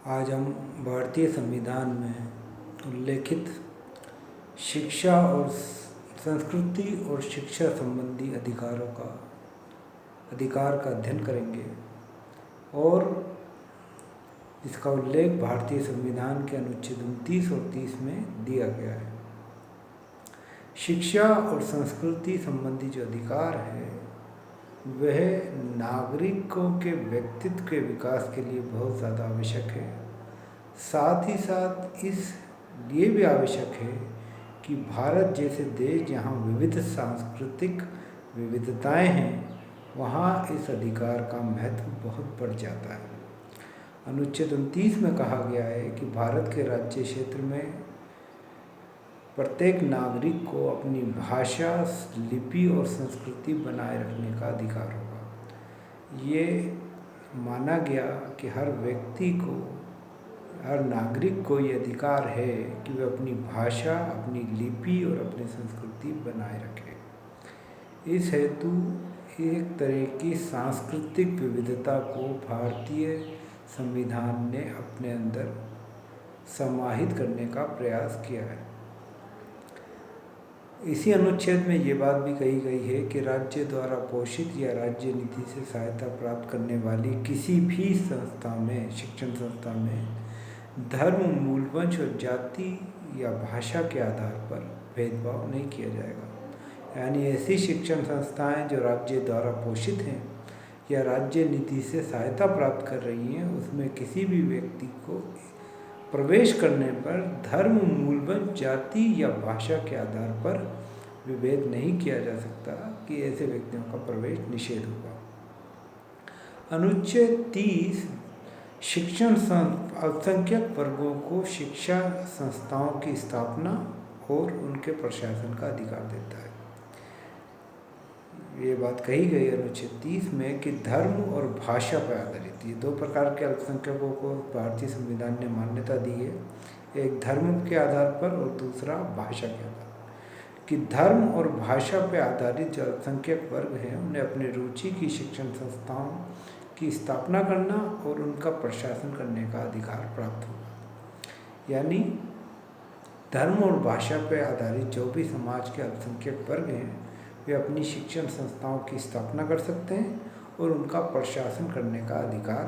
आज हम भारतीय संविधान में उल्लेखित शिक्षा और संस्कृति और शिक्षा संबंधी अधिकार का अध्ययन करेंगे और इसका उल्लेख भारतीय संविधान के अनुच्छेद 29 और 30 में दिया गया है। शिक्षा और संस्कृति संबंधी जो अधिकार है वह नागरिकों के व्यक्तित्व के विकास के लिए बहुत ज़्यादा आवश्यक है। साथ ही साथ इस लिए भी आवश्यक है कि भारत जैसे देश जहाँ विविध सांस्कृतिक विविधताएं हैं, वहाँ इस अधिकार का महत्व बहुत बढ़ जाता है। अनुच्छेद 29 में कहा गया है कि भारत के राज्य क्षेत्र में प्रत्येक नागरिक को अपनी भाषा, लिपि और संस्कृति बनाए रखने का अधिकार होगा। ये माना गया कि हर व्यक्ति को, हर नागरिक को ये अधिकार है कि वह अपनी भाषा, अपनी लिपि और अपनी संस्कृति बनाए रखे। इस हेतु एक तरह की सांस्कृतिक विविधता को भारतीय संविधान ने अपने अंदर समाहित करने का प्रयास किया है। इसी अनुच्छेद में ये बात भी कही गई है कि राज्य द्वारा पोषित या राज्य नीति से सहायता प्राप्त करने वाली किसी भी संस्था में, शिक्षण संस्था में धर्म, मूलवंश और जाति या भाषा के आधार पर भेदभाव नहीं किया जाएगा। यानी ऐसी शिक्षण संस्थाएं जो राज्य द्वारा पोषित हैं या राज्य नीति से सहायता प्राप्त कर रही हैं, उसमें किसी भी व्यक्ति को प्रवेश करने पर धर्म, मूलवंश, जाति या भाषा के आधार पर विभेद नहीं किया जा सकता कि ऐसे व्यक्तियों का प्रवेश निषेध होगा। अनुच्छेद 30 शिक्षण अल्पसंख्यक वर्गों को शिक्षा संस्थाओं की स्थापना और उनके प्रशासन का अधिकार देता है। ये बात कही गई अनुच्छेद 30 में कि धर्म और भाषा पर आधारित, ये दो प्रकार के अल्पसंख्यकों को भारतीय संविधान ने मान्यता दी है, एक धर्म के आधार पर और दूसरा भाषा के आधार पर। कि धर्म और भाषा पर आधारित जो अल्पसंख्यक वर्ग हैं उन्हें अपनी रुचि की शिक्षण संस्थाओं की स्थापना करना और उनका प्रशासन करने का अधिकार प्राप्त होगा। यानी धर्म और भाषा पर आधारित जो भी समाज के अल्पसंख्यक वर्ग हैं वे अपनी शिक्षण संस्थाओं की स्थापना कर सकते हैं और उनका प्रशासन करने का अधिकार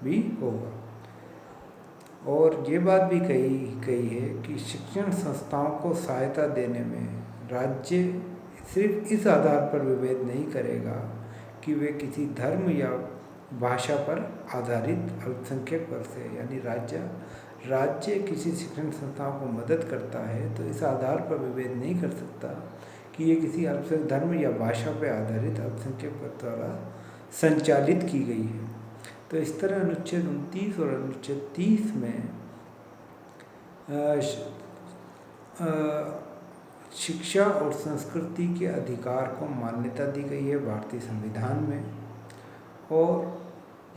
भी होगा। और ये बात भी कही गई है कि शिक्षण संस्थाओं को सहायता देने में राज्य सिर्फ इस आधार पर विभेद नहीं करेगा कि वे किसी धर्म या भाषा पर आधारित अल्पसंख्यक वर्ग से, यानी राज्य किसी शिक्षण संस्थाओं को मदद करता है तो इस आधार पर विभेद नहीं कर सकता कि ये किसी अल्पसंख्यक धर्म या भाषा पर आधारित अल्पसंख्यक वर्ग द्वारा संचालित की गई है। तो इस तरह अनुच्छेद 29 और अनुच्छेद 30 में शिक्षा और संस्कृति के अधिकार को मान्यता दी गई है भारतीय संविधान में, और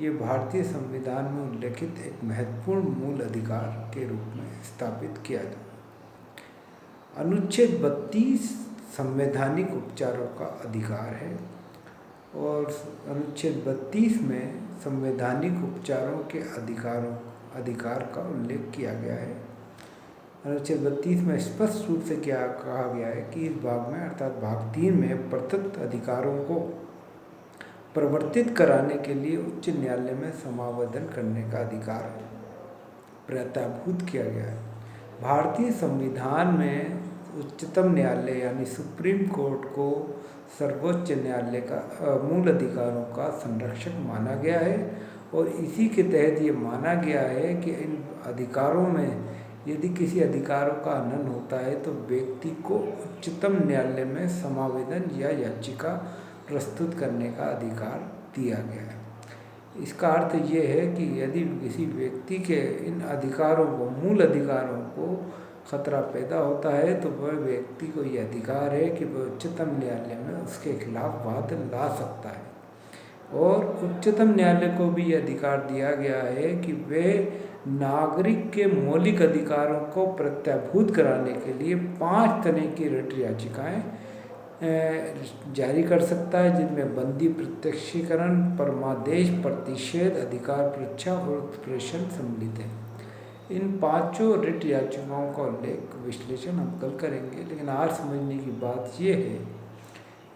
ये भारतीय संविधान में उल्लेखित एक महत्वपूर्ण मूल अधिकार के रूप में स्थापित किया गया। अनुच्छेद 32 संवैधानिक उपचारों का अधिकार है और अनुच्छेद 32 में संवैधानिक उपचारों के अधिकार का उल्लेख किया गया है। अनुच्छेद 32 में स्पष्ट रूप से क्या कहा गया है कि इस भाग में, अर्थात भाग 3 में प्रदत्त अधिकारों को प्रवर्तित कराने के लिए उच्च न्यायालय में समावेदन करने का अधिकार प्रत्याभूत किया गया है। भारतीय संविधान में उच्चतम न्यायालय यानी सुप्रीम कोर्ट को सर्वोच्च न्यायालय का मूल अधिकारों का संरक्षक माना गया है और इसी के तहत ये माना गया है कि इन अधिकारों में यदि किसी अधिकारों का हनन होता है तो व्यक्ति को उच्चतम न्यायालय में समावेदन या याचिका प्रस्तुत करने का अधिकार दिया गया है। इसका अर्थ ये है कि यदि किसी व्यक्ति के इन अधिकारों को, मूल अधिकारों को खतरा पैदा होता है तो वह व्यक्ति को ये अधिकार है कि वह उच्चतम न्यायालय में उसके खिलाफ वाद ला सकता है। और उच्चतम न्यायालय को भी ये अधिकार दिया गया है कि वे नागरिक के मौलिक अधिकारों को प्रत्याभूत कराने के लिए 5 तरह की रिट याचिकाएं जारी कर सकता है, जिनमें बंदी, प्रत्यक्षीकरण, परमादेश, प्रतिषेध, अधिकार परीक्षा और उत्प्रेषण सम्मिलित है। इन पांचों रिट याचिकाओं का उल्लेख विश्लेषण हम कल करेंगे, लेकिन आज समझने की बात यह है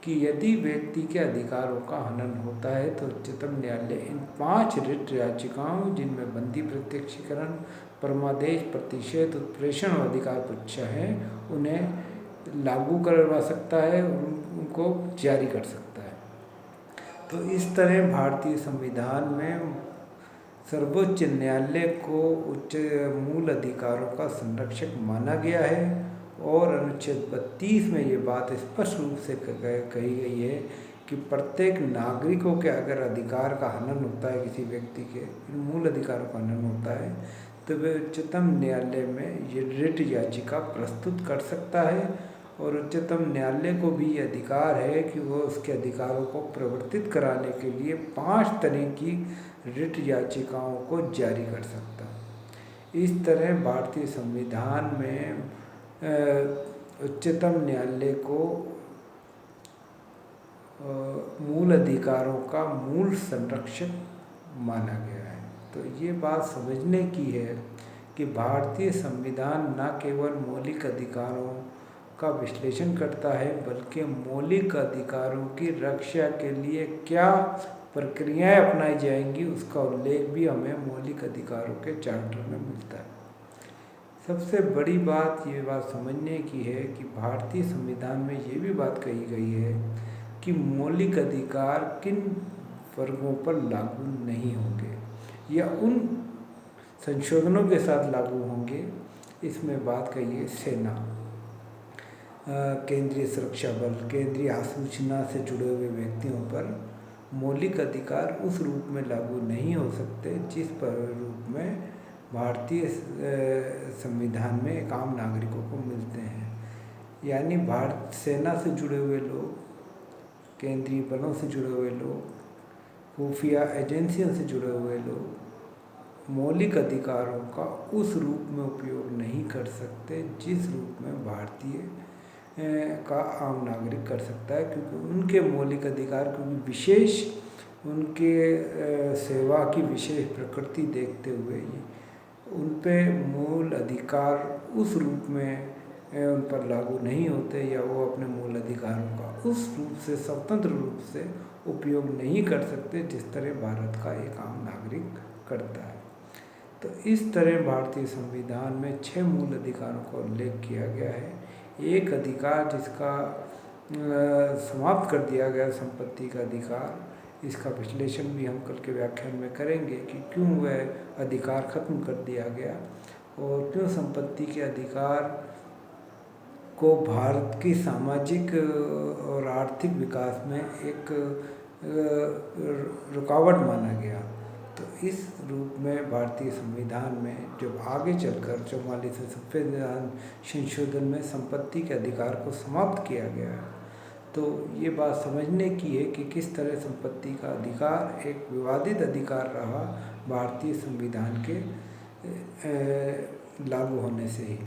कि यदि व्यक्ति के अधिकारों का हनन होता है तो उच्चतम न्यायालय इन 5 रिट याचिकाओं, जिनमें बंदी, प्रत्यक्षीकरण, परमादेश, प्रतिषेध, उत्प्रेषण और अधिकार परीक्षा है, उन्हें लागू करवा सकता है, उनको जारी कर सकता है। तो इस तरह भारतीय संविधान में सर्वोच्च न्यायालय को उच्च मूल अधिकारों का संरक्षक माना गया है और अनुच्छेद 32 में ये बात स्पष्ट रूप से कही गई है कि प्रत्येक नागरिकों के अगर अधिकार का हनन होता है, किसी व्यक्ति के मूल अधिकारों का हनन होता है, तो वे उच्चतम न्यायालय में ये रिट याचिका प्रस्तुत कर सकता है और उच्चतम न्यायालय को भी ये अधिकार है कि वो उसके अधिकारों को प्रवर्तित कराने के लिए 5 तरह की रिट याचिकाओं को जारी कर सकता है। इस तरह भारतीय संविधान में उच्चतम न्यायालय को मूल अधिकारों का मूल संरक्षक माना गया है। तो ये बात समझने की है कि भारतीय संविधान न केवल मौलिक अधिकारों का विश्लेषण करता है, बल्कि मौलिक अधिकारों की रक्षा के लिए क्या प्रक्रियाएं अपनाई जाएंगी उसका उल्लेख भी हमें मौलिक अधिकारों के चार्टर में मिलता है। सबसे बड़ी बात ये बात समझने की है कि भारतीय संविधान में ये भी बात कही गई है कि मौलिक अधिकार किन वर्गों पर लागू नहीं होंगे या उन संशोधनों के साथ लागू होंगे। इसमें बात कही है सेना, केंद्रीय सुरक्षा बल, केंद्रीय आसूचना से जुड़े हुए व्यक्तियों पर मौलिक अधिकार उस रूप में लागू नहीं हो सकते जिस पर रूप में भारतीय संविधान में एक आम नागरिकों को मिलते हैं। यानी भारत सेना से जुड़े हुए लोग, केंद्रीय बलों से जुड़े हुए लोग, खुफिया एजेंसियों से जुड़े हुए लोग मौलिक अधिकारों का उस रूप में उपयोग नहीं कर सकते जिस रूप में भारतीय का आम नागरिक कर सकता है, क्योंकि उनके मौलिक अधिकार क्योंकि विशेष उनके सेवा की विशेष प्रकृति देखते हुए उन पे मूल अधिकार उस रूप में उन पर लागू नहीं होते या वो अपने मूल अधिकारों का उस रूप से स्वतंत्र रूप से उपयोग नहीं कर सकते जिस तरह भारत का एक आम नागरिक करता है। तो इस तरह भारतीय संविधान में 6 मूल अधिकारों का उल्लेख किया गया है। एक अधिकार जिसका समाप्त कर दिया गया, संपत्ति का अधिकार, इसका विश्लेषण भी हम कल के व्याख्यान में करेंगे कि क्यों वह अधिकार खत्म कर दिया गया और क्यों संपत्ति के अधिकार को भारत की सामाजिक और आर्थिक विकास में एक रुकावट माना गया। तो इस रूप में भारतीय संविधान में जब आगे चलकर 44वें संविधान संशोधन में संपत्ति के अधिकार को समाप्त किया गया, तो ये बात समझने की है कि किस तरह संपत्ति का अधिकार एक विवादित अधिकार रहा भारतीय संविधान के लागू होने से ही।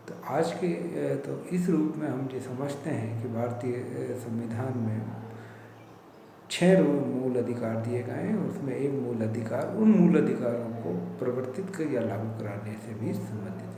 तो आज के तो इस रूप में हम ये समझते हैं कि भारतीय संविधान में 6 मूल अधिकार दिए गए हैं, उसमें एक मूल अधिकार उन मूल अधिकारों को प्रवर्तित कर या लागू कराने से भी संबंधित है।